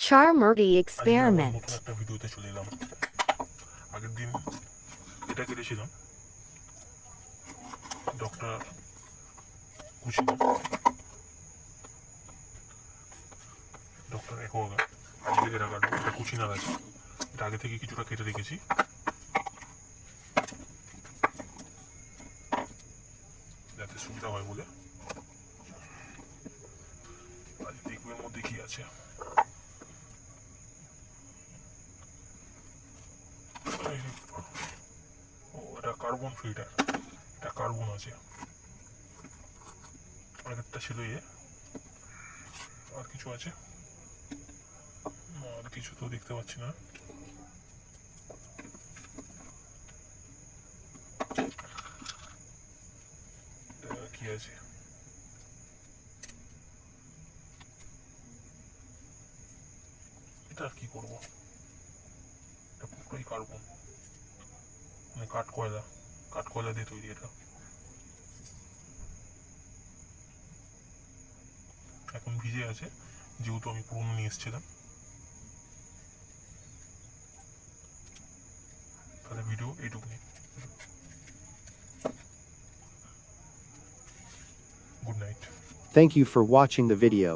Charmurdy আজকে আবার নতুন experiment. একটা ভিডিওতে চলে এলাম। আগের দিন এটা কেটেছিলাম ডক্টর কুচিনা, ডক্টর একোয়াগা। আজকে এটা কাটবো, এটা কুচিনা গাছ। এটা আগে থেকে কিছুটা কেটে রেখেছি, যাতে সুবিধা হয় বলে। আজ দেখবো এর মধ্যে কি আছে। ও, এটা কার্বন ফিল্টার, এটা কার্বন আছে। আগেরটা ছিল আর কিছু আছে, আর কিছু তো দেখতে পাচ্ছি না। কি আছে, এটা আর কি করবো? এটা পুরোই কার্বন, মানে কাঠ কয়লা দিয়ে তৈরি। এটা এখন ভিজে আছে, যেহেতু আমি পুরনো নিয়ে এসেছিলাম। তাহলে ভিডিও এইটুকুনি। Good night. Thank you for watching the video.